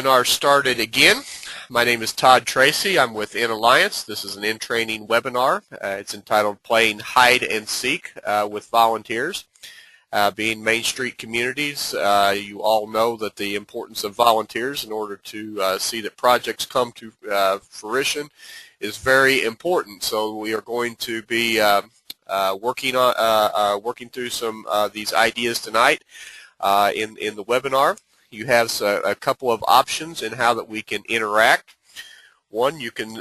Webinar started again. My name is Todd Tracy. I'm with In Alliance. This is an in-training webinar. It's entitled Playing Hide and Seek with Volunteers. Being Main Street communities, you all know that the importance of volunteers in order to see that projects come to fruition is very important. So we are going to be working through some these ideas tonight in the webinar. You have a couple of options in how that we can interact. One, you can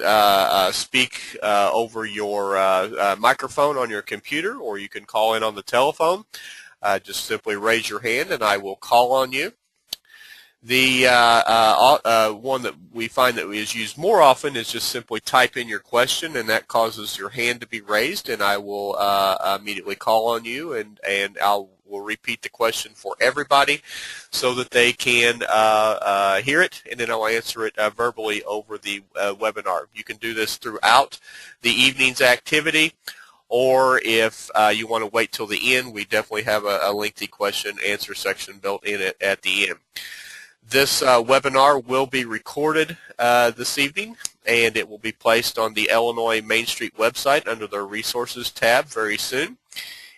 speak over your microphone on your computer, or you can call in on the telephone. Just simply raise your hand and I will call on you. The one that we find that is used more often is just simply type in your question, and that causes your hand to be raised, and I will immediately call on you, and we'll repeat the question for everybody so that they can hear it, and then I'll answer it verbally over the webinar. You can do this throughout the evening's activity, or if you want to wait till the end, we definitely have a lengthy question answer section built in it at the end. This webinar will be recorded this evening, and it will be placed on the Illinois Main Street website under the Resources tab very soon.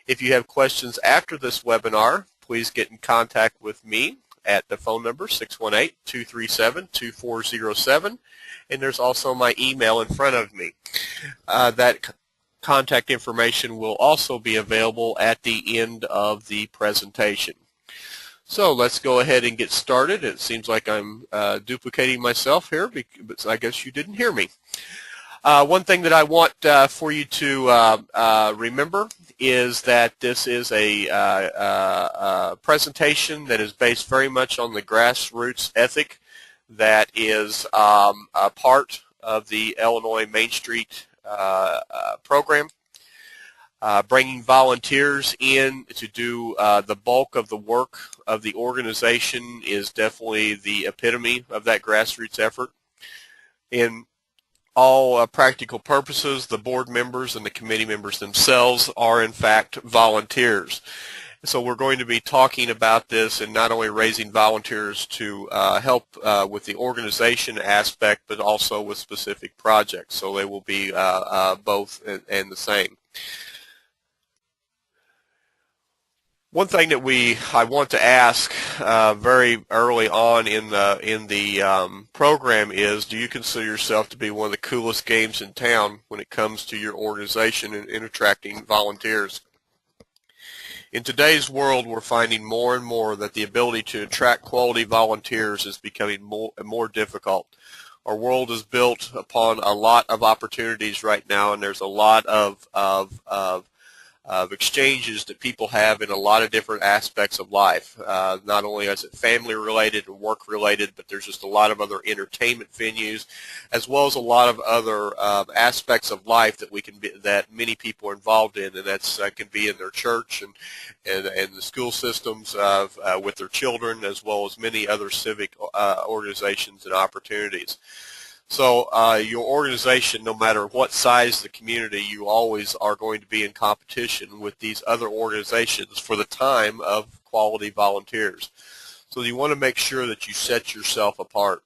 If you have questions after this webinar, please get in contact with me at the phone number 618-237-2407, and there's also my email in front of me. That contact information will also be available at the end of the presentation. So let's go ahead and get started. It seems like I'm duplicating myself here, but I guess you didn't hear me. One thing that I want for you to remember is that this is a presentation that is based very much on the grassroots ethic that is a part of the Illinois Main Street program. Bringing volunteers in to do the bulk of the work of the organization is definitely the epitome of that grassroots effort. In all practical purposes, the board members and the committee members themselves are in fact volunteers. So we're going to be talking about this and not only raising volunteers to help with the organization aspect, but also with specific projects. So they will be both and the same. One thing that I want to ask very early on in the program is, do you consider yourself to be one of the coolest games in town when it comes to your organization and in attracting volunteers? In today's world, we're finding more and more that the ability to attract quality volunteers is becoming more and more difficult. Our world is built upon a lot of opportunities right now, and there's a lot of exchanges that people have in a lot of different aspects of life. Not only is it family related and work related, but there's just a lot of other entertainment venues, as well as a lot of other aspects of life that many people are involved in, and that's can be in their church and the school systems with their children, as well as many other civic organizations and opportunities. So your organization, no matter what size the community, you always are going to be in competition with these other organizations for the time of quality volunteers. So you want to make sure that you set yourself apart.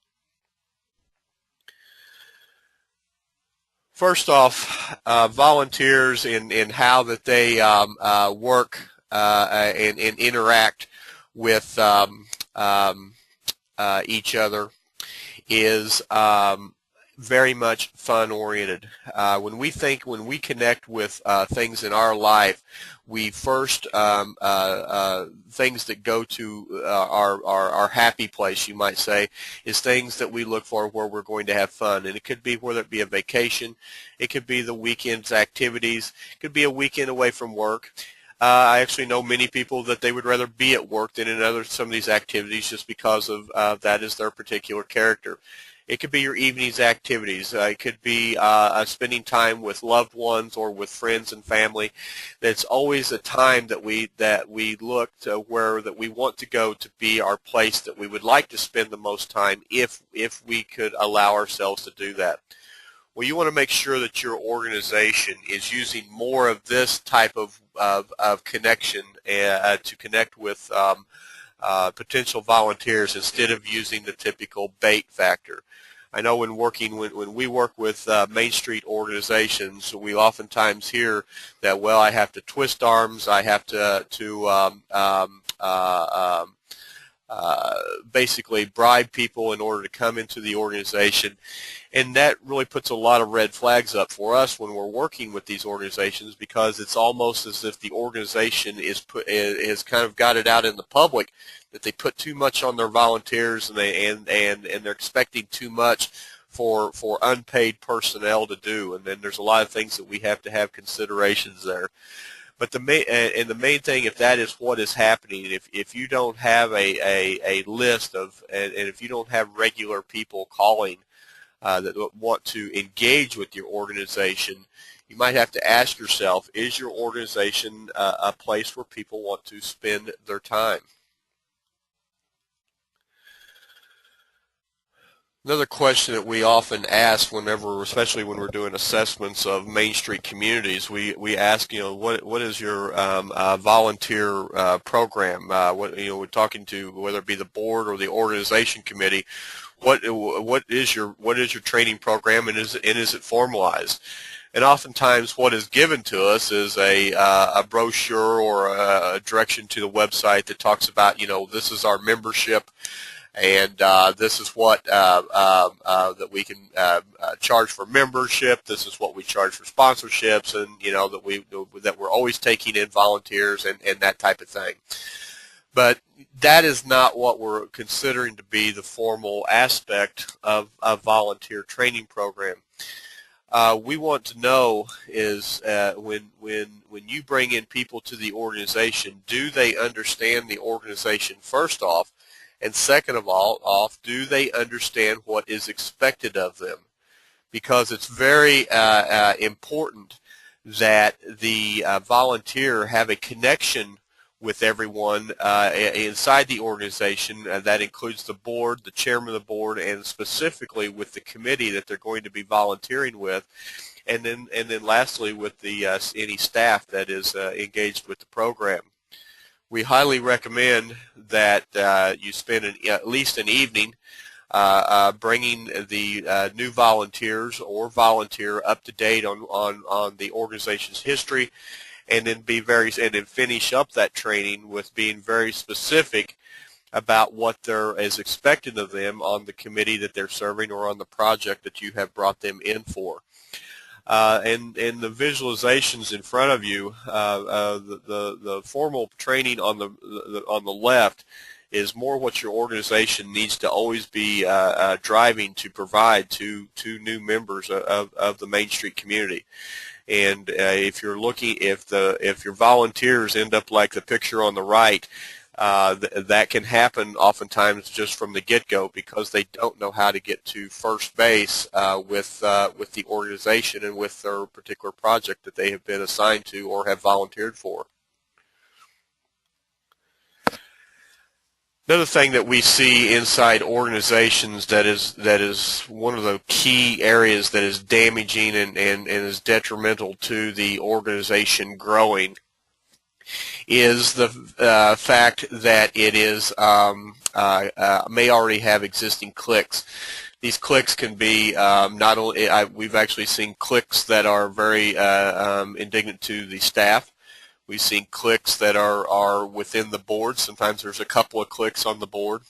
First off, volunteers in how that they work and interact with each other is very much fun-oriented. When we connect with things in our life, we first things that go to our happy place, you might say, is things that we look for where we're going to have fun. And it could be whether it be a vacation, it could be the weekend's activities, it could be a weekend away from work. I actually know many people that they would rather be at work than in some of these activities just because of that is their particular character. It could be your evening's activities. It could be spending time with loved ones or with friends and family. That's always a time that we look to where that we want to go to be our place that we would like to spend the most time if we could allow ourselves to do that. Well, you want to make sure that your organization is using more of this type of connection to connect with potential volunteers instead of using the typical bait factor. I know when we work with Main Street organizations, we oftentimes hear that, well, I have to twist arms, I have to basically bribe people in order to come into the organization. And that really puts a lot of red flags up for us when we're working with these organizations, because it's almost as if the organization is kind of got it out in the public that they put too much on their volunteers, and they're expecting too much for unpaid personnel to do. And then there's a lot of things that we have to have considerations there. But the main thing, if that is what is happening, if you don't have a list of, and if you don't have regular people calling that want to engage with your organization, you might have to ask yourself, is your organization a place where people want to spend their time? Another question that we often ask whenever, especially when we're doing assessments of Main Street communities, we ask, what is your volunteer program? We're talking to, whether it be the board or the organization committee, what is your training program, and is it formalized? And oftentimes what is given to us is a brochure or a direction to the website that talks about, this is our membership, and this is what that we can charge for membership. This is what we charge for sponsorships, and that we're always taking in volunteers and that type of thing. But that is not what we're considering to be the formal aspect of a volunteer training program. We want to know is when you bring in people to the organization, do they understand the organization first off? And second of all, do they understand what is expected of them? Because it's very important that the volunteer have a connection with everyone inside the organization. That includes the board, the chairman of the board, and specifically with the committee that they're going to be volunteering with. And then lastly, with the any staff that is engaged with the program. We highly recommend that you spend at least an evening bringing the new volunteers or volunteer up to date on the organization's history, and then finish up that training with being very specific about what there is expected of them on the committee that they're serving or on the project that you have brought them in for. And the visualizations in front of you, the formal training on the left is more what your organization needs to always be driving to provide to new members of the Main Street community. And if your volunteers end up like the picture on the right, that can happen oftentimes just from the get-go, because they don't know how to get to first base with the organization and with their particular project that they have been assigned to or have volunteered for. Another thing that we see inside organizations that is one of the key areas that is damaging and is detrimental to the organization growing is the fact that it is may already have existing cliques. These cliques can be not only we've actually seen cliques that are very indignant to the staff. We've seen cliques that are within the board. Sometimes there's a couple of cliques on the board,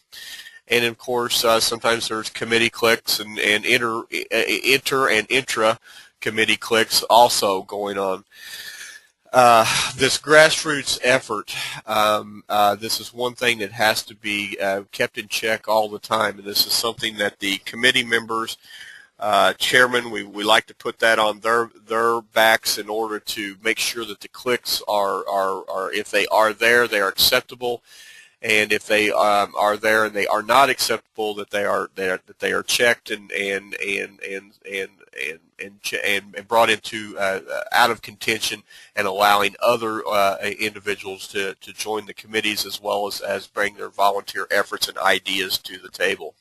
and of course sometimes there's committee cliques and inter and intra committee cliques also going on. This grassroots effort, this is one thing that has to be kept in check all the time, and this is something that the committee members, chairman, we like to put that on their backs in order to make sure that the cliques are if they are there, they are acceptable, and if they are there and they are not acceptable, that they are checked and brought into out of contention, and allowing other individuals to join the committees as well as bring their volunteer efforts and ideas to the table.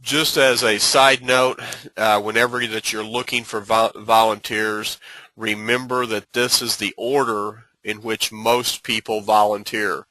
Just as a side note, whenever that you're looking for volunteers, remember that this is the order in which most people volunteer.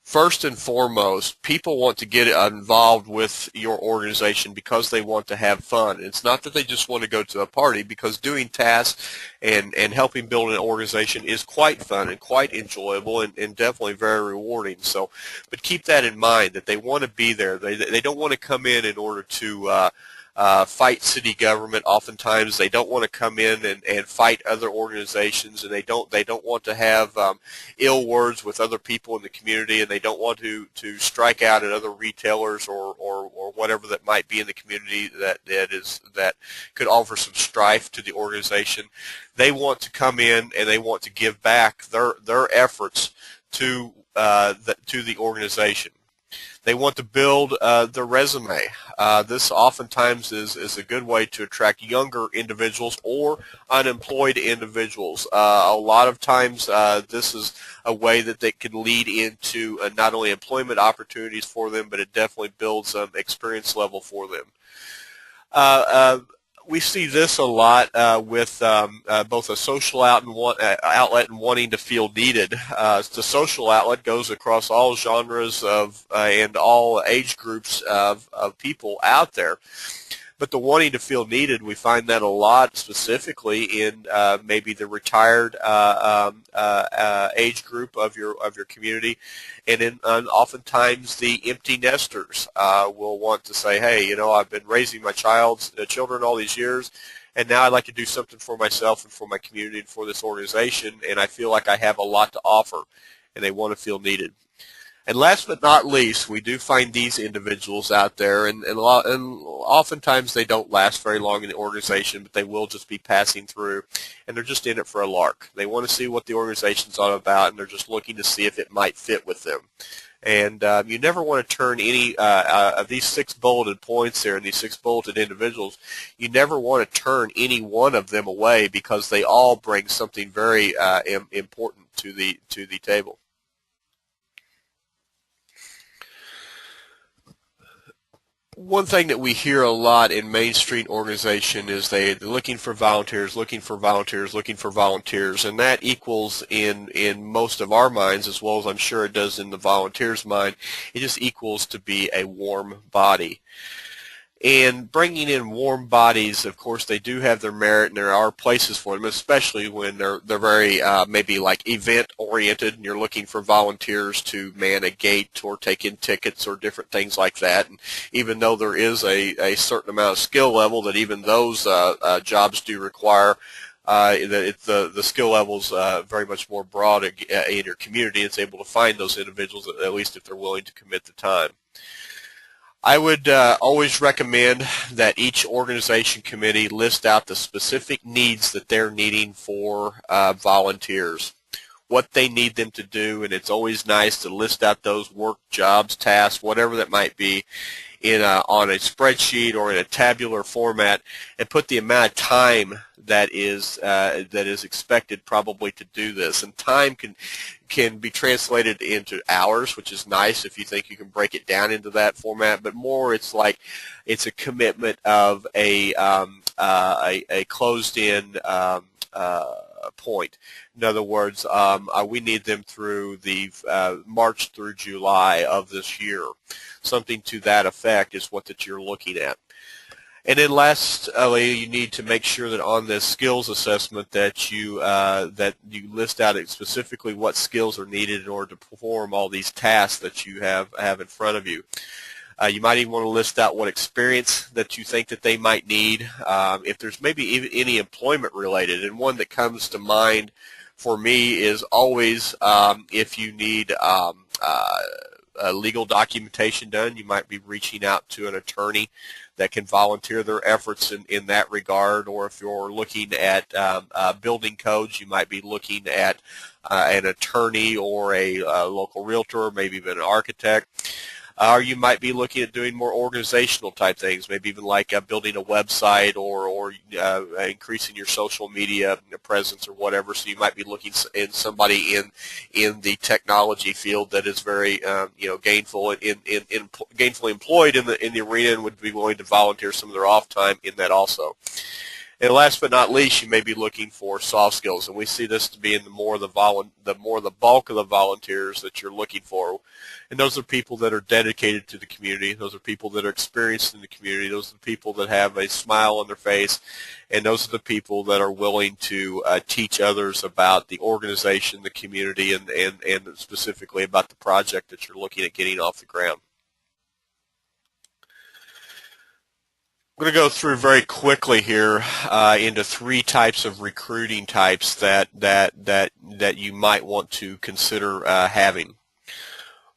First and foremost, people want to get involved with your organization because they want to have fun. It's not that they just want to go to a party, because doing tasks and helping build an organization is quite fun and quite enjoyable and definitely very rewarding. So, but keep that in mind, that they want to be there. They don't want to come in order to fight city government. Oftentimes they don't want to come in and fight other organizations, and they don't want to have ill words with other people in the community, and they don't want to strike out at other retailers or whatever that might be in the community that could offer some strife to the organization. They want to come in and they want to give back their efforts to the organization. They want to build their resume. This oftentimes is a good way to attract younger individuals or unemployed individuals. A lot of times this is a way that they can lead into not only employment opportunities for them, but it definitely builds experience level for them. We see this a lot with both a social outlet and wanting to feel needed. The social outlet goes across all genres of and all age groups of people out there. But the wanting to feel needed, we find that a lot specifically in maybe the retired age group of your community, and oftentimes the empty nesters will want to say, hey, you know, I've been raising my children all these years, and now I'd like to do something for myself and for my community and for this organization, and I feel like I have a lot to offer, and they want to feel needed. And last but not least, we do find these individuals out there, and oftentimes they don't last very long in the organization, but they will just be passing through, and they're just in it for a lark. They want to see what the organization's all about, and they're just looking to see if it might fit with them. And you never want to turn any of these 6 bulleted points there and these 6 bulleted individuals, you never want to turn any one of them away, because they all bring something very important to the table. One thing that we hear a lot in Main Street organization is they're looking for volunteers, looking for volunteers, looking for volunteers, and that equals in most of our minds, as well as I'm sure it does in the volunteers' mind, it just equals to be a warm body. And bringing in warm bodies, of course, they do have their merit, and there are places for them, especially when they're very maybe like event oriented, and you're looking for volunteers to man a gate or take in tickets or different things like that. And even though there is a certain amount of skill level that even those jobs do require, the skill level's very much more broad in your community. It's able to find those individuals, at least if they're willing to commit the time. I would always recommend that each organization committee list out the specific needs that they're needing for volunteers, what they need them to do, and it's always nice to list out those work, jobs, tasks, whatever that might be, on a spreadsheet or in a tabular format, and put the amount of time that is expected probably to do this. And time can be translated into hours, which is nice if you think you can break it down into that format. But more, it's like it's a commitment of a closed-in point. In other words, we need them through the March through July of this year. Something to that effect is what that you're looking at. And then lastly, you need to make sure that on this skills assessment that you list out specifically what skills are needed in order to perform all these tasks that you have in front of you. You might even want to list out what experience that you think that they might need, if there's maybe even any employment related. And one that comes to mind for me is always if you need legal documentation done, you might be reaching out to an attorney that can volunteer their efforts in that regard. Or if you're looking at building codes, you might be looking at an attorney or a local realtor, maybe even an architect. Or you might be looking at doing more organizational type things, maybe even like building a website or increasing your social media presence or whatever. So you might be looking in somebody in the technology field that is very gainfully employed in the arena and would be willing to volunteer some of their off time in that also. And last but not least, you may be looking for soft skills, and we see this to be in the more the bulk of the volunteers that you're looking for. And those are people that are dedicated to the community. Those are people that are experienced in the community. Those are the people that have a smile on their face, and those are the people that are willing to teach others about the organization, the community, and specifically about the project that you're looking at getting off the ground. I'm going to go through very quickly here into 3 types of recruiting types that you might want to consider having.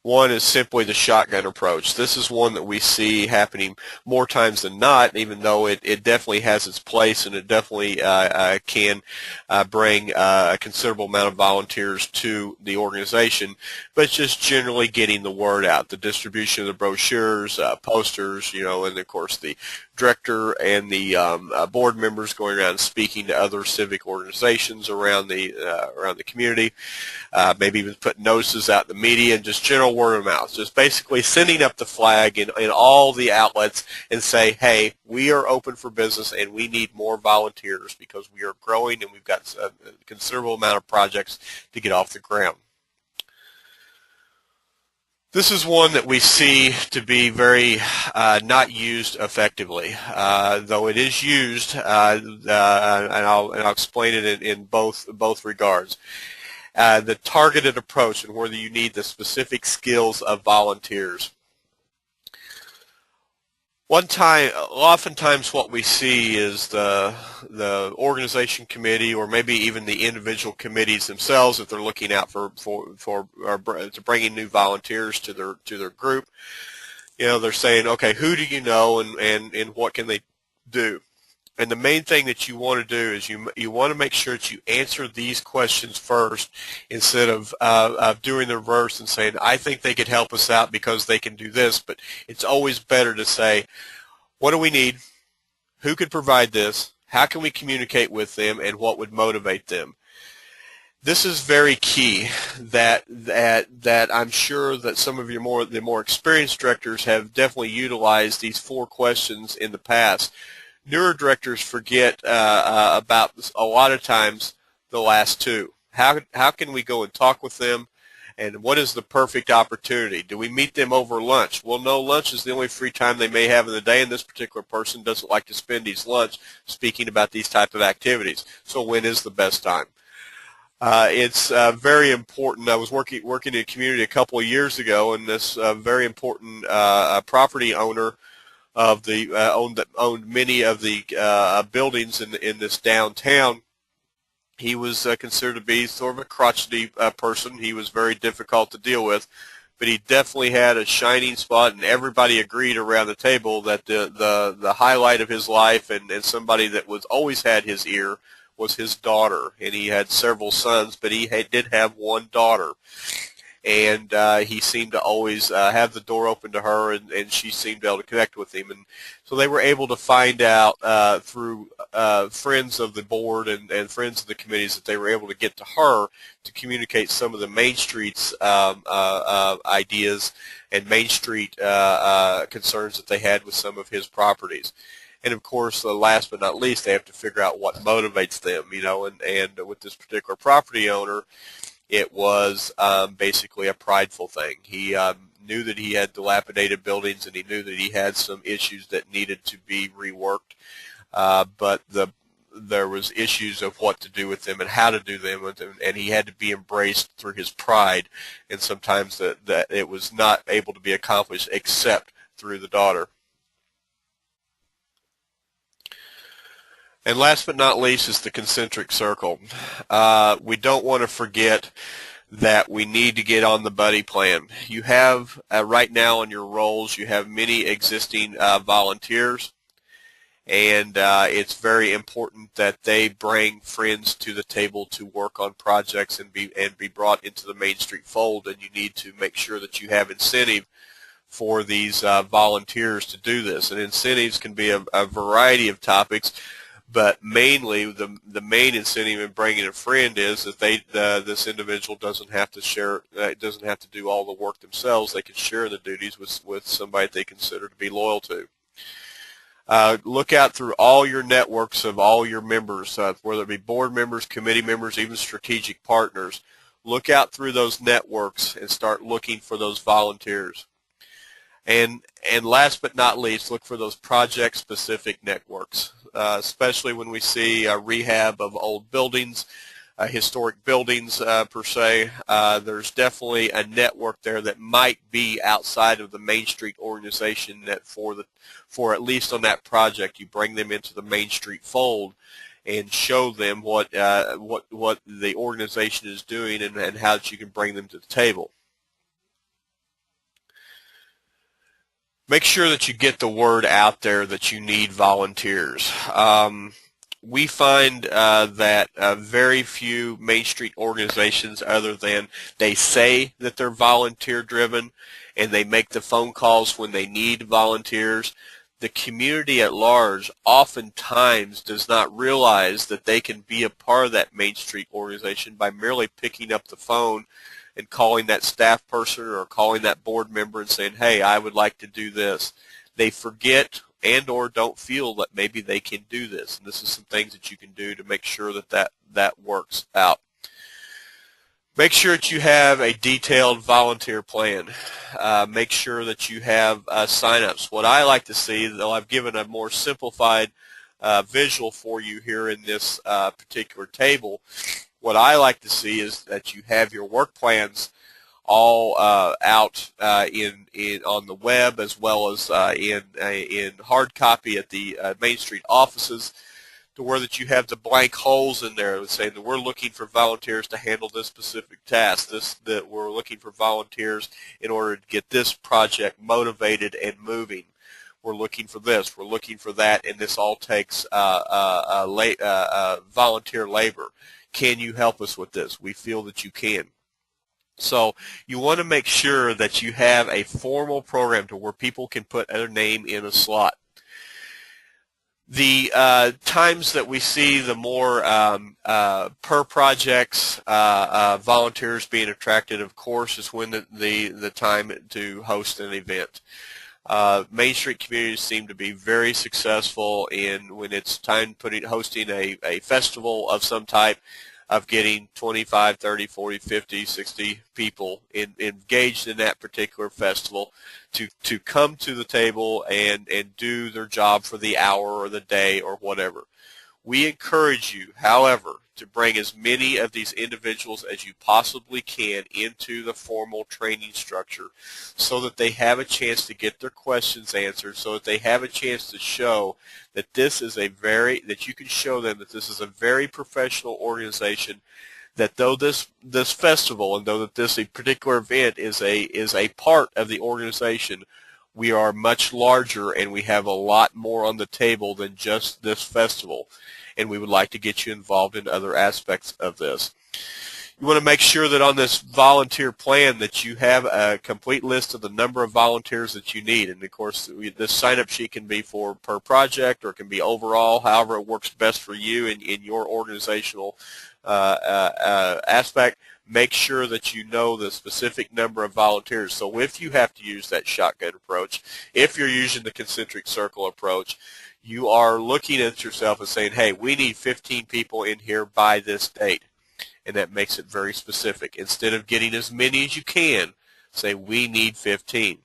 One is simply the shotgun approach. This is one that we see happening more times than not, even though it definitely has its place, and it definitely can bring a considerable amount of volunteers to the organization. But it's just generally getting the word out, the distribution of the brochures, posters, and of course the director and the board members going around speaking to other civic organizations around the community, maybe even put notices out in the media, and just general word of mouth, just basically sending up the flag in all the outlets and say, hey, we are open for business and we need more volunteers because we are growing and we've got a considerable amount of projects to get off the ground. This is one that we see to be very not used effectively, though it is used, and I'll explain it in both regards. The targeted approach, and whether you need the specific skills of volunteers. Oftentimes what we see is the organization committee, or maybe even the individual committees themselves, if they're looking out to bringing new volunteers to their group. They're saying, okay, who do you know, and what can they do? And the main thing that you want to do is you want to make sure that you answer these questions first, instead of doing the reverse and saying, I think they could help us out because they can do this. But it's always better to say, what do we need? Who could provide this? How can we communicate with them? And what would motivate them? This is very key. That I'm sure that some of the more experienced directors have definitely utilized these 4 questions in the past. Newer directors forget about a lot of times the last 2. How can we go and talk with them, and what is the perfect opportunity? Do we meet them over lunch? Well, no, lunch is the only free time they may have in the day, and this particular person doesn't like to spend his lunch speaking about these type of activities. So when is the best time? It's very important. I was working in a community a couple of years ago, and this very important property owner of the owned many of the buildings in this downtown. He was considered to be sort of a crotchety person. He was very difficult to deal with, but he definitely had a shining spot, and everybody agreed around the table that the highlight of his life, and somebody that was always had his ear, was his daughter. And he had several sons, but he did have one daughter. And he seemed to always have the door open to her, and she seemed to be able to connect with him. And so they were able to find out through friends of the board and friends of the committees that they were able to get to her to communicate some of the Main Street's ideas and Main Street concerns that they had with some of his properties. And of course, last but not least, they have to figure out what motivates them, and with this particular property owner, it was basically a prideful thing. He knew that he had dilapidated buildings, and he knew that he had some issues that needed to be reworked, but there was issues of what to do with them and how to do them with them, and he had to be embraced through his pride, and sometimes that it was not able to be accomplished except through the daughter. And last but not least is the concentric circle. We don't want to forget that we need to get on the buddy plan. You have, right now in your roles, you have many existing volunteers, and it's very important that they bring friends to the table to work on projects and be brought into the Main Street fold, and you need to make sure that you have incentive for these volunteers to do this. And incentives can be a variety of topics, but mainly the main incentive in bringing a friend is that this individual doesn't have to do all the work themselves. They can share the duties with somebody they consider to be loyal to. Look out through all your networks of all your members, whether it be board members, committee members, even strategic partners. Look out through those networks and start looking for those volunteers. And last but not least, look for those project-specific networks, especially when we see rehab of old buildings, historic buildings per se. There's definitely a network there that might be outside of the Main Street organization that for at least on that project, you bring them into the Main Street fold and show them what the organization is doing and how that you can bring them to the table. Make sure that you get the word out there that you need volunteers. We find that very few Main Street organizations, other than they say that they're volunteer driven and they make the phone calls when they need volunteers, the community at large oftentimes does not realize that they can be a part of that Main Street organization by merely picking up the phone and calling that staff person or calling that board member and saying, hey, I would like to do this. They forget and or don't feel that maybe they can do this. And this is some things that you can do to make sure that works out. Make sure that you have a detailed volunteer plan. Make sure that you have sign-ups. What I like to see, though I've given a more simplified visual for you here in this particular table, what I like to see is that you have your work plans all out on the web, as well as in hard copy at the Main Street offices, to where that you have the blank holes in there saying that we're looking for volunteers to handle this specific task, that we're looking for volunteers in order to get this project motivated and moving. We're looking for this, we're looking for that, and this all takes volunteer labor. Can you help us with this? We feel that you can. So you want to make sure that you have a formal program to where people can put their name in a slot. The times that we see the more per projects volunteers being attracted, of course, is when the time to host an event. Main Street communities seem to be very successful in when it's time hosting a festival of some type, of getting 25, 30, 40, 50, 60 people engaged in that particular festival to come to the table and do their job for the hour or the day or whatever. We encourage you, however, to bring as many of these individuals as you possibly can into the formal training structure so that they have a chance to get their questions answered, so that they have a chance to show that this is that you can show them that this is a very professional organization, that though this festival and though that this particular event is a part of the organization, we are much larger and we have a lot more on the table than just this festival, and we would like to get you involved in other aspects of this. You want to make sure that on this volunteer plan that you have a complete list of the number of volunteers that you need. And of course, this sign-up sheet can be for per project or it can be overall, however it works best for you in your organizational aspect. Make sure that you know the specific number of volunteers. So if you have to use that shotgun approach, if you're using the concentric circle approach, you are looking at yourself and saying, hey, we need 15 people in here by this date. And that makes it very specific. Instead of getting as many as you can, say we need 15.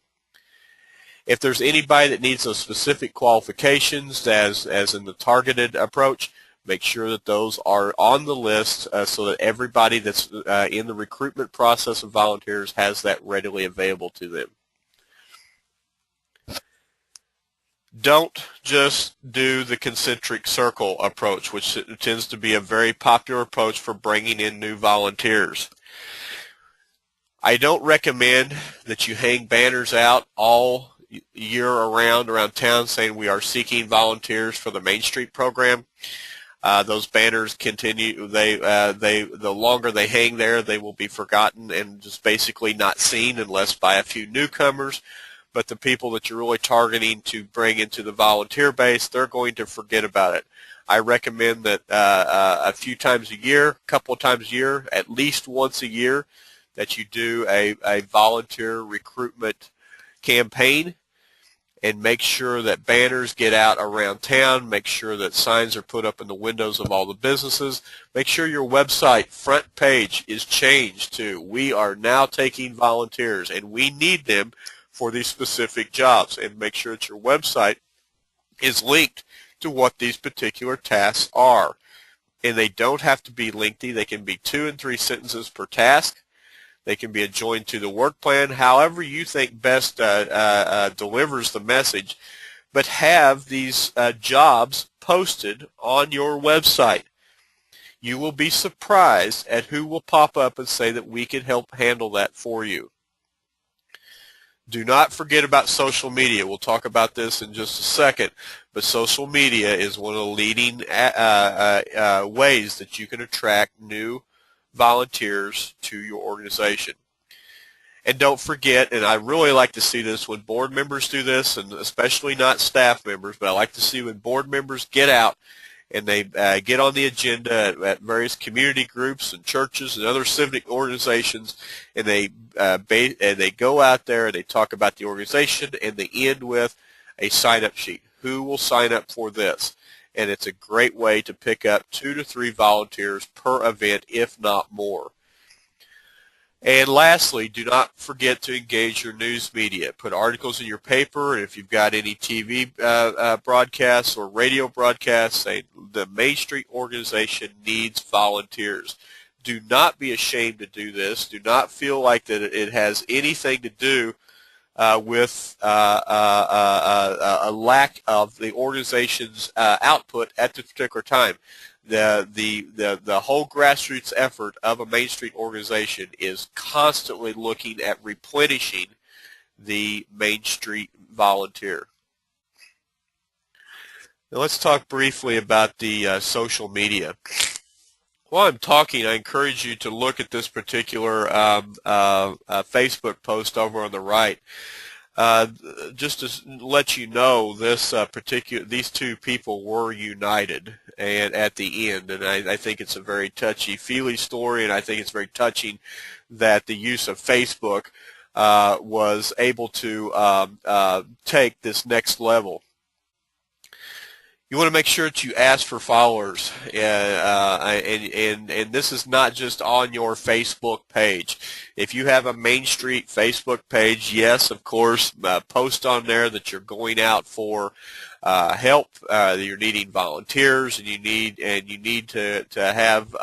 If there's anybody that needs those specific qualifications as in the targeted approach, make sure that those are on the list so that everybody that's in the recruitment process of volunteers has that readily available to them. Don't just do the concentric circle approach, which tends to be a very popular approach for bringing in new volunteers. I don't recommend that you hang banners out all year around town saying we are seeking volunteers for the Main Street program. Those banners continue. The longer they hang there, they will be forgotten and just basically not seen unless by a few newcomers. But the people that you're really targeting to bring into the volunteer base, they're going to forget about it. I recommend that a few times a year, a couple of times a year, at least once a year, that you do a volunteer recruitment campaign and make sure that banners get out around town, make sure that signs are put up in the windows of all the businesses, make sure your website front page is changed to "We are now taking volunteers and we need them for these specific jobs," and make sure that your website is linked to what these particular tasks are. And they don't have to be lengthy. They can be 2 and 3 sentences per task. They can be adjoined to the work plan, however you think best delivers the message. But have these jobs posted on your website. You will be surprised at who will pop up and say that we can help handle that for you. Do not forget about social media. We'll talk about this in just a second, but social media is one of the leading ways that you can attract new volunteers to your organization. And don't forget, and I really like to see this when board members do this, and especially not staff members, but I like to see when board members get out and they get on the agenda at various community groups and churches and other civic organizations, and they go out there and they talk about the organization, and they end with a sign-up sheet. Who will sign up for this? And it's a great way to pick up 2 to 3 volunteers per event, if not more. And lastly, do not forget to engage your news media. Put articles in your paper, and if you've got any TV broadcasts or radio broadcasts, say the Main Street organization needs volunteers. Do not be ashamed to do this. Do not feel like that it has anything to do with a lack of the organization's output at this particular time. The whole grassroots effort of a Main Street organization is constantly looking at replenishing the Main Street volunteer. Now let's talk briefly about the social media. While I'm talking, I encourage you to look at this particular Facebook post over on the right. Just to let you know, these two people were united, and at the end, and I think it's a very touchy-feely story, and I think it's very touching that the use of Facebook was able to take this next level. You want to make sure that you ask for followers, and this is not just on your Facebook page. If you have a Main Street Facebook page, yes, of course, post on there that you're going out for help, that you're needing volunteers, and you need to have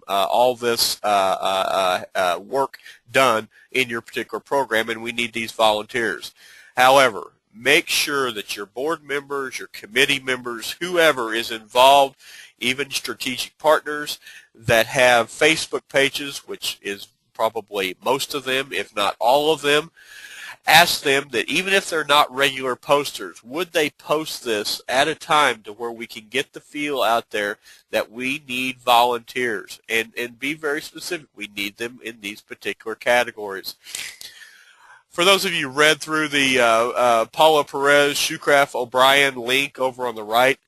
all this work done in your particular program, and we need these volunteers. However, make sure that your board members, your committee members, whoever is involved, even strategic partners that have Facebook pages, which is probably most of them, if not all of them, ask them that even if they're not regular posters, would they post this at a time to where we can get the feel out there that we need volunteers, and be very specific. We need them in these particular categories. For those of you who read through the Paula Perez, Shoecraft, O'Brien link over on the right,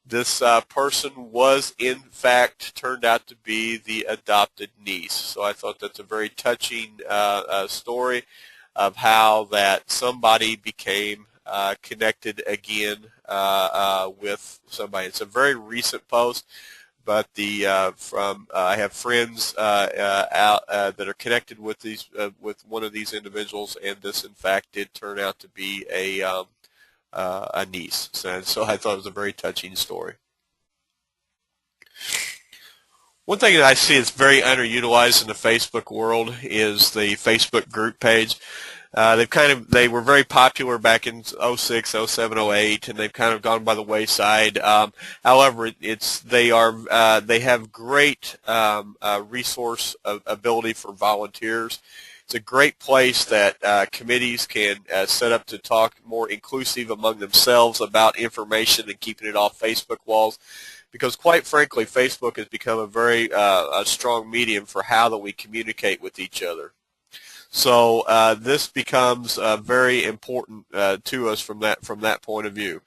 this person was in fact turned out to be the adopted niece. So I thought that's a very touching story of how that somebody became connected again with somebody. It's a very recent post, but I have friends out that are connected with with one of these individuals, and this in fact did turn out to be a niece. So I thought it was a very touching story. One thing that I see is very underutilized in the Facebook world is the Facebook group page. They were very popular back in 06, 07, 08, and they've kind of gone by the wayside. However, they have great resource ability for volunteers. It's a great place that committees can set up to talk more inclusive among themselves about information and keeping it off Facebook walls. Because quite frankly, Facebook has become a very strong medium for how that we communicate with each other. So this becomes very important to us from that point of view.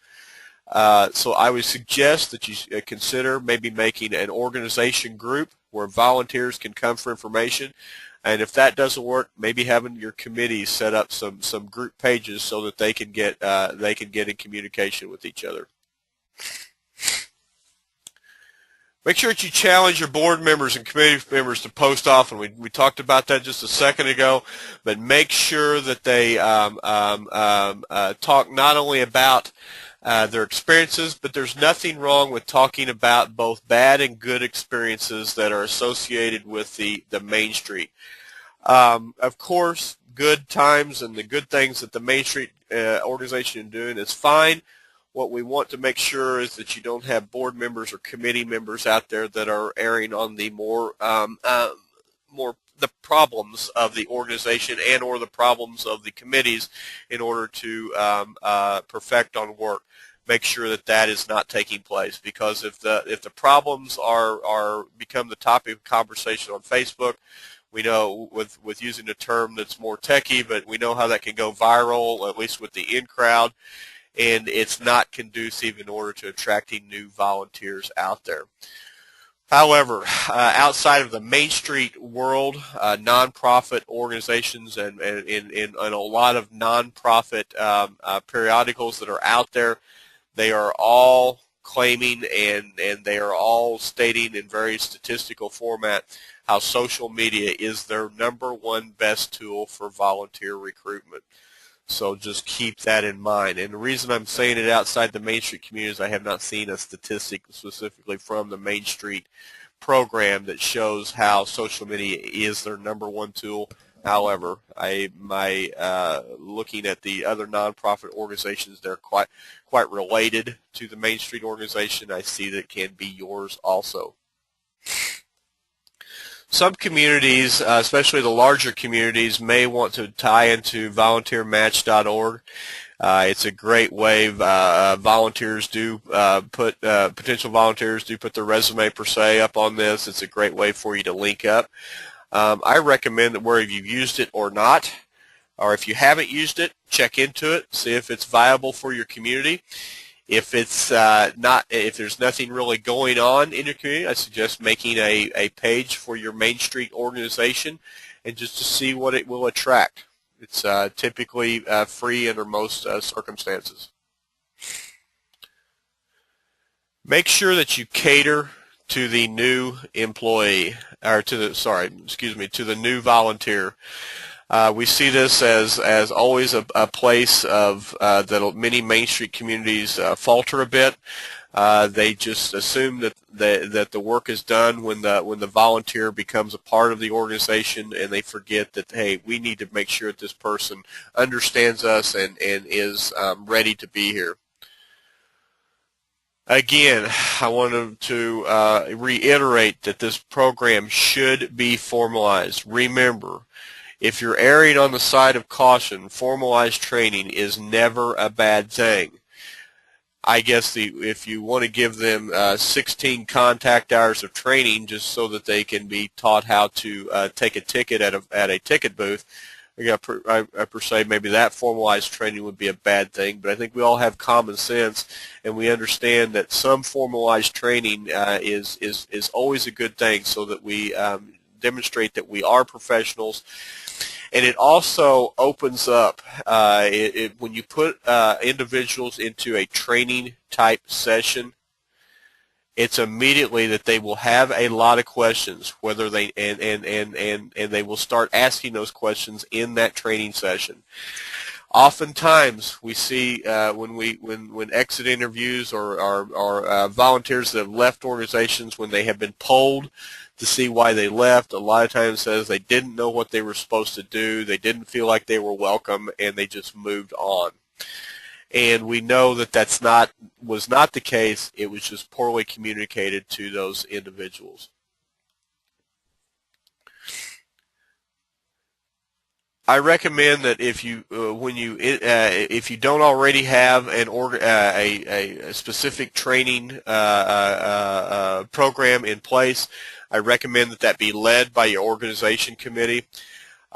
So I would suggest that you consider maybe making an organization group where volunteers can come for information. And if that doesn't work, maybe having your committee set up some group pages so that they can get in communication with each other. Make sure that you challenge your board members and committee members to post often. We talked about that just a second ago, but make sure that they talk not only about their experiences, but there's nothing wrong with talking about both bad and good experiences that are associated with the Main Street. Of course, good times and the good things that the Main Street organization is doing is fine. What we want to make sure is that you don't have board members or committee members out there that are erring on the more the problems of the organization and or the problems of the committees in order to perfect on work. Make sure that that is not taking place, because if the problems are become the topic of conversation on Facebook, we know with using a term that's more techie, but we know how that can go viral, at least with the in crowd. And it's not conducive in order to attracting new volunteers out there. However, outside of the Main Street world, nonprofit organizations and a lot of nonprofit periodicals that are out there, they are all claiming and they are all stating in very statistical format how social media is their #1 best tool for volunteer recruitment. So just keep that in mind. And the reason I'm saying it outside the Main Street community is I have not seen a statistic specifically from the Main Street program that shows how social media is their #1 tool. However, looking at the other nonprofit organizations, they're quite related to the Main Street organization. I see that it can be yours also. Some communities, especially the larger communities, may want to tie into volunteermatch.org. It's a great way. Volunteers do potential volunteers do put their resume per se up on this. It's a great way for you to link up. I recommend that whether you've used it or not, or if you haven't used it, check into it, see if it's viable for your community. If it's if there's nothing really going on in your community, I suggest making a page for your Main Street organization and just to see what it will attract. It's typically free under most circumstances. Make sure that you cater to the new employee, or to the new volunteer. We see this as always a place of that many Main Street communities falter a bit. They just assume that the work is done when the volunteer becomes a part of the organization, and they forget that, hey, we need to make sure that this person understands us and is ready to be here. Again, I wanted to reiterate that this program should be formalized. Remember, if you're erring on the side of caution, formalized training is never a bad thing. I guess if you want to give them 16 contact hours of training just so that they can be taught how to take a ticket at a ticket booth, I per se maybe that formalized training would be a bad thing. But I think we all have common sense, and we understand that some formalized training is always a good thing, so that we demonstrate that we are professionals. And it also opens up, when you put individuals into a training type session, it's immediately that they will have a lot of questions, whether they and they will start asking those questions in that training session. Oftentimes, we see when exit interviews or volunteers that have left organizations, when they have been polled to see why they left, a lot of times says they didn't know what they were supposed to do, they didn't feel like they were welcome, and they just moved on. And we know that was not the case. It was just poorly communicated to those individuals. I recommend that if you don't already have a specific training program in place, I recommend that be led by your organization committee.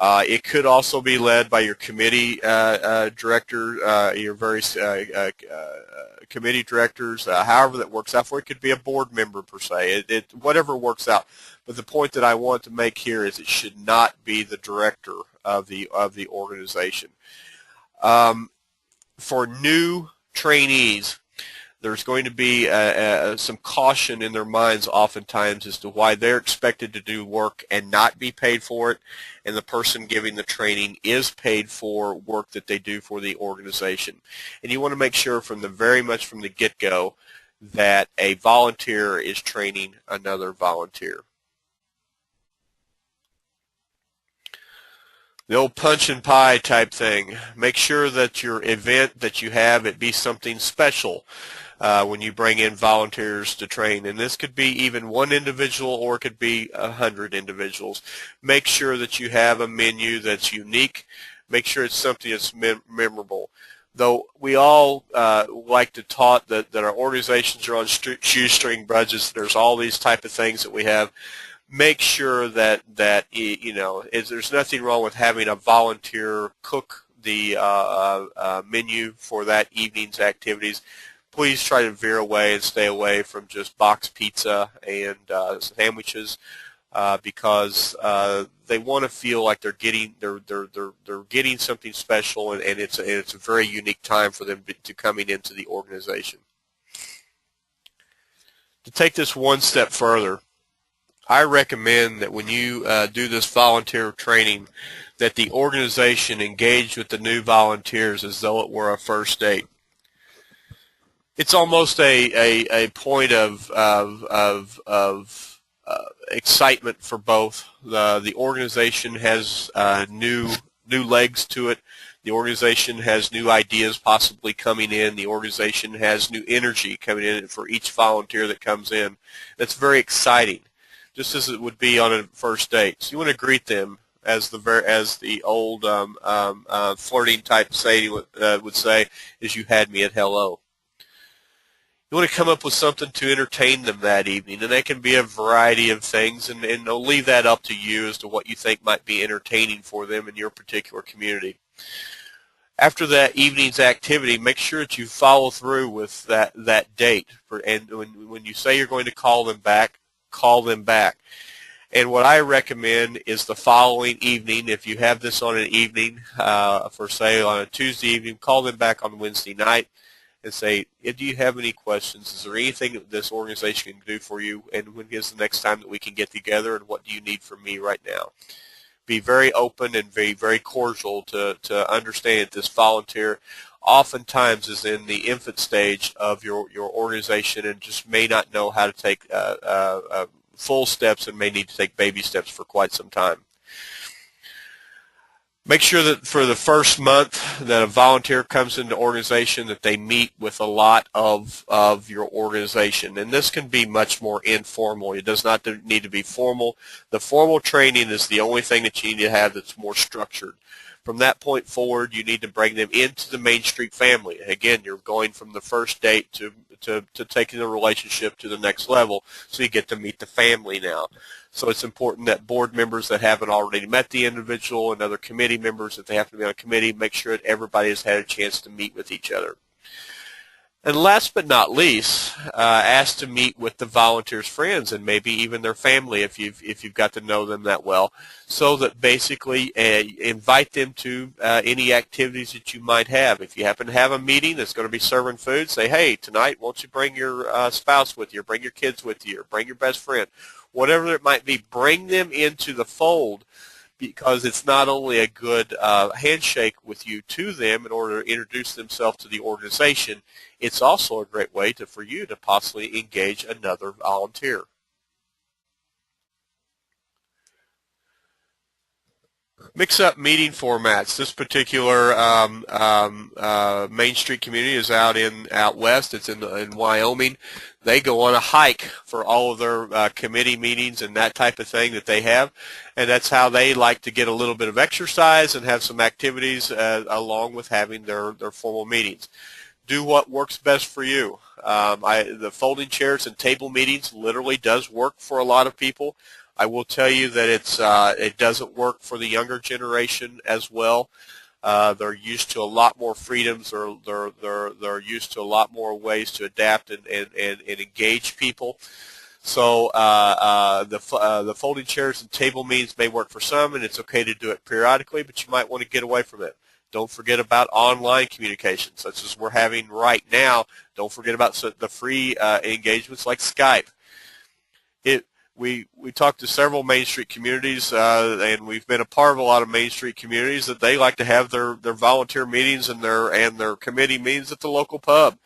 It could also be led by your committee director, your various committee directors, however that works out for it. It could be a board member per se, whatever works out. But the point that I want to make here is it should not be the director of the organization. For new trainees, there's going to be some caution in their minds oftentimes as to why they're expected to do work and not be paid for it, and the person giving the training is paid for work that they do for the organization. And you want to make sure from the get-go that a volunteer is training another volunteer. The old punch and pie type thing. Make sure that your event that you have, it be something special when you bring in volunteers to train. And this could be even one individual, or it could be 100 individuals. Make sure that you have a menu that's unique. Make sure it's something that's memorable. Though we all like to taught that our organizations are on shoestring budgets, there's all these type of things that we have. Make sure that there's nothing wrong with having a volunteer cook the menu for that evening's activities. Please try to veer away and stay away from just box pizza and sandwiches, because they want to feel like they're getting something special, and it's a very unique time for them to coming into the organization. To take this one step further, I recommend that when you do this volunteer training, that the organization engage with the new volunteers as though it were a first date. It's almost a point of excitement for both. The organization has new legs to it. The organization has new ideas possibly coming in. The organization has new energy coming in for each volunteer that comes in. That's very exciting, just as it would be on a first date. So you want to greet them as the old flirting type saying would say, is "you had me at hello." You want to come up with something to entertain them that evening, and that can be a variety of things, and I'll leave that up to you as to what you think might be entertaining for them in your particular community. After that evening's activity, make sure that you follow through with that date. And when you say you're going to call them back, call them back. And what I recommend is the following evening. If you have this on an evening, for say on a Tuesday evening, call them back on Wednesday night and say, do you have any questions? Is there anything that this organization can do for you? And when is the next time that we can get together, and what do you need from me right now? Be very open and very cordial to understand that this volunteer oftentimes is in the infant stage of your organization and just may not know how to take full steps, and may need to take baby steps for quite some time. Make sure that for the first month that a volunteer comes into the organization, that they meet with a lot of your organization. And this can be much more informal. It does not need to be formal. The formal training is the only thing that you need to have that's more structured. From that point forward, you need to bring them into the Main Street family. Again, you're going from the first date to taking the relationship to the next level, so you get to meet the family now. So it's important that board members that haven't already met the individual, and other committee members, if they have to be on a committee, make sure that everybody has had a chance to meet with each other. And last but not least, ask to meet with the volunteers' friends, and maybe even their family if you've got to know them that well, so that basically invite them to any activities that you might have. If you happen to have a meeting that's going to be serving food, say, hey, tonight, won't you bring your spouse with you, or bring your kids with you, or bring your best friend. Whatever it might be, bring them into the fold, because it's not only a good handshake with you to them in order to introduce themselves to the organization, it's also a great way for you to possibly engage another volunteer. Mix up meeting formats. This particular Main Street community is out west. It's in Wyoming. They go on a hike for all of their committee meetings and that type of thing that they have, and that's how they like to get a little bit of exercise and have some activities along with having their formal meetings. Do what works best for you. The folding chairs and table meetings literally does work for a lot of people. I will tell you that it doesn't work for the younger generation as well. They're used to a lot more freedoms. They're used to a lot more ways to adapt and engage people. So the folding chairs and table meetings may work for some, and it's okay to do it periodically, but you might want to get away from it. Don't forget about online communication, such as we're having right now. Don't forget about the free engagements like Skype. We talked to several Main Street communities, and we've been a part of a lot of Main Street communities that they like to have their volunteer meetings and their committee meetings at the local pub.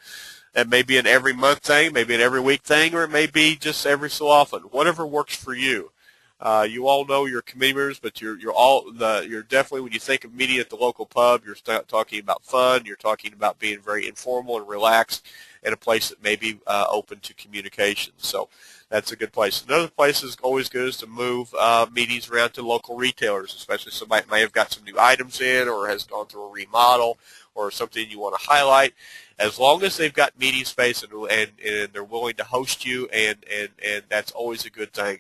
It may be an every month thing, maybe an every week thing, or it may be just every so often. Whatever works for you. You all know your committee members, but you're definitely, when you think of meeting at the local pub, you're talking about fun. You're talking about being very informal and relaxed, and a place that may be open to communication. So that's a good place. Another place is always good is to move meetings around to local retailers, especially somebody may have got some new items in or has gone through a remodel or something you want to highlight. As long as they've got meeting space and they're willing to host you, and that's always a good thing.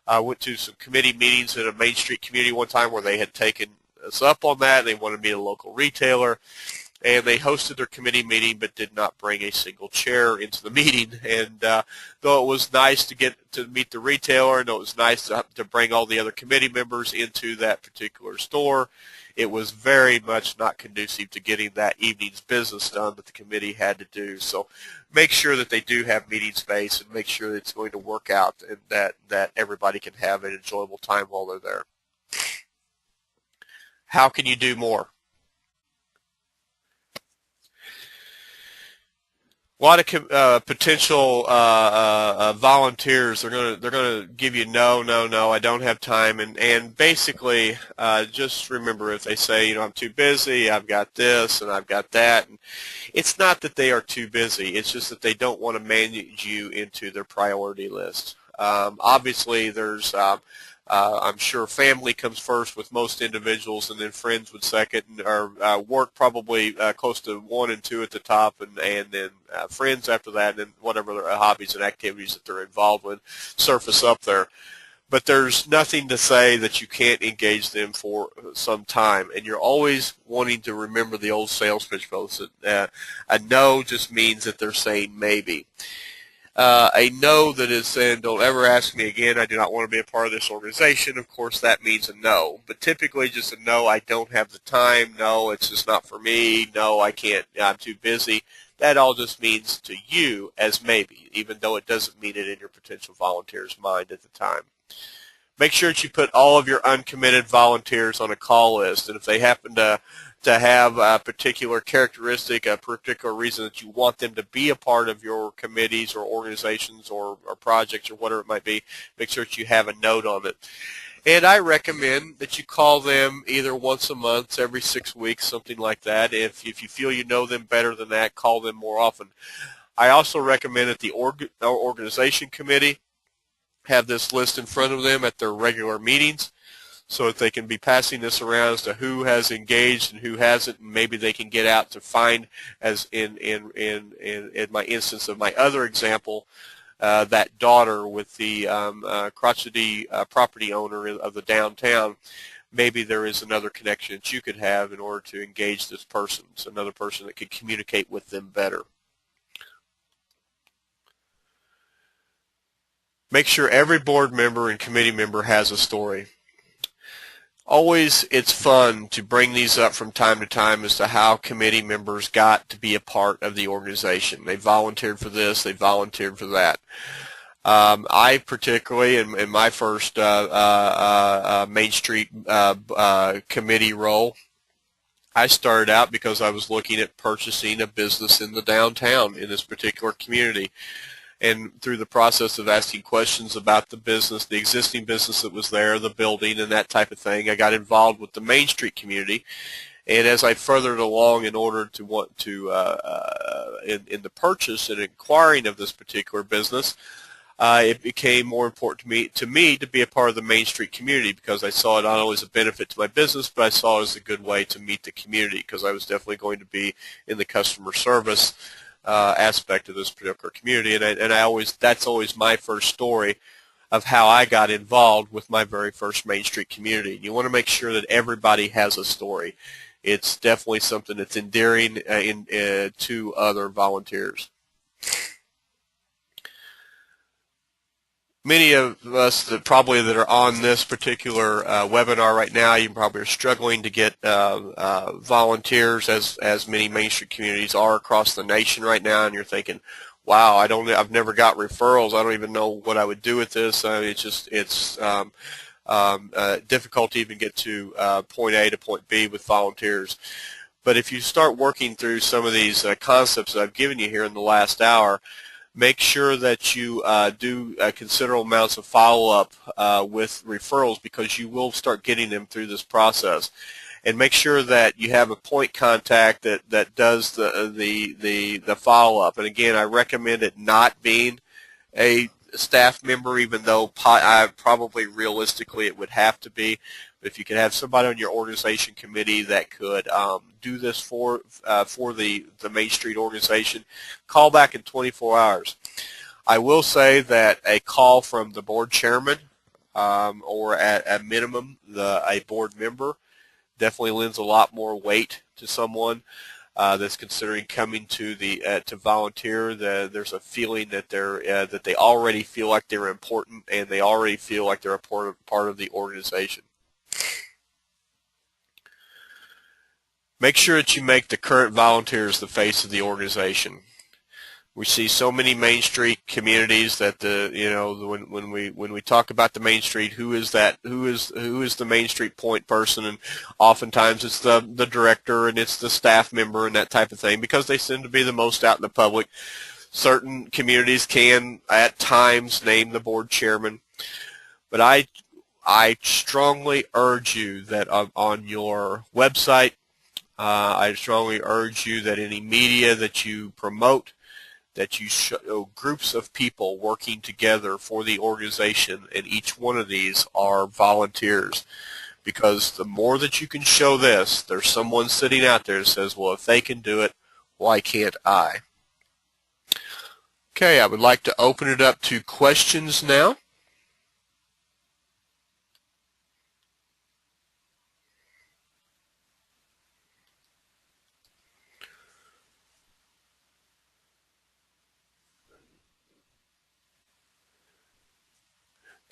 I went to some committee meetings in a Main Street community one time where they had taken us up on that. They wanted to meet a local retailer, and they hosted their committee meeting but did not bring a single chair into the meeting. And though it was nice to get to meet the retailer, and it was nice to bring all the other committee members into that particular store, it was very much not conducive to getting that evening's business done that the committee had to do. So make sure that they do have meeting space and make sure that it's going to work out and that everybody can have an enjoyable time while they're there. How can you do more? A lot of potential volunteers, they're gonna give you no, I don't have time, and basically just remember, if they say, I'm too busy, I've got this and I've got that, and it's not that they are too busy, it's just that they don't want to manage you into their priority list. Obviously, there's I'm sure family comes first with most individuals, and then friends would second, or work probably close to 1 and 2 at the top, and then friends after that, and then whatever their hobbies and activities that they're involved with surface up there. But there's nothing to say that you can't engage them for some time, and you're always wanting to remember the old sales pitch, folks. A no just means that they're saying maybe. A no that is saying, don't ever ask me again, I do not want to be a part of this organization, of course that means a no. But typically just a no, I don't have the time, no, it's just not for me, no, I can't, I'm too busy. That all just means to you as maybe, even though it doesn't mean it in your potential volunteer's mind at the time. Make sure that you put all of your uncommitted volunteers on a call list, and if they happen to have a particular characteristic, a particular reason that you want them to be a part of your committees or organizations or projects or whatever it might be, make sure that you have a note on it. And I recommend that you call them either once a month, every 6 weeks, something like that. If you feel you know them better than that, call them more often. I also recommend that the organization committee have this list in front of them at their regular meetings, so that they can be passing this around as to who has engaged and who hasn't, and maybe they can get out to find, as in my instance of my other example, that daughter with the crotchety property owner of the downtown. Maybe there is another connection that you could have in order to engage this person. It's another person that could communicate with them better. Make sure every board member and committee member has a story. Always, it's fun to bring these up from time to time as to how committee members got to be a part of the organization. They volunteered for this, they volunteered for that. I particularly, in my first Main Street committee role, I started out because I was looking at purchasing a business in the downtown in this particular community. And through the process of asking questions about the business, the existing business that was there, the building, and that type of thing, I got involved with the Main Street community. And as I furthered along in order to want to, in the purchase and inquiring of this particular business, it became more important to me to be a part of the Main Street community, because I saw it not only as a benefit to my business, but I saw it as a good way to meet the community, because I was definitely going to be in the customer service aspect of this particular community, and that's always my first story. of how I got involved with my very first Main Street community. You want to make sure that everybody has a story. It's definitely something that's endearing to other volunteers. Many of us that are on this particular webinar right now, you probably are struggling to get volunteers, as many Main Street communities are across the nation right now, and you're thinking, wow, I've never got referrals. I don't even know what I would do with this. It's difficult to even get to point A to point B with volunteers. But if you start working through some of these concepts that I've given you here in the last hour, make sure that you do considerable amounts of follow-up with referrals, because you will start getting them through this process. And make sure that you have a point contact that does the follow-up. And again, I recommend it not being a staff member, even though probably realistically it would have to be. But if you could have somebody on your organization committee that could do this for the Main Street organization, call back in 24 hours. I will say that a call from the board chairman or at a minimum a board member definitely lends a lot more weight to someone that's considering coming to to volunteer. There's a feeling that that they already feel like they're important, and they already feel like they're a part of the organization. Make sure that you make the current volunteers the face of the organization. We see so many Main Street communities that when we talk about the Main Street, who is the Main Street point person, and oftentimes it's the director and it's the staff member and that type of thing, because they seem to be the most out in the public. Certain communities can at times name the board chairman, but I strongly urge you that on your website, I strongly urge you that any media that you promote, that you show groups of people working together for the organization, and each one of these are volunteers. Because the more that you can show this, there's someone sitting out there that says, well, if they can do it, why can't I? Okay, I would like to open it up to questions now.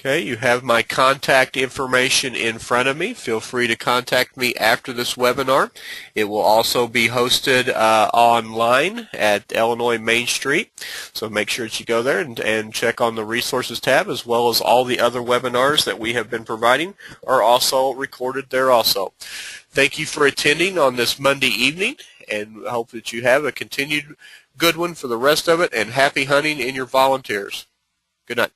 Okay, you have my contact information in front of me. Feel free to contact me after this webinar. It will also be hosted online at Illinois Main Street. So make sure that you go there and check on the resources tab, as well as all the other webinars that we have been providing are also recorded there also. Thank you for attending on this Monday evening, and I hope that you have a continued good one for the rest of it, and happy hunting in your volunteers. Good night.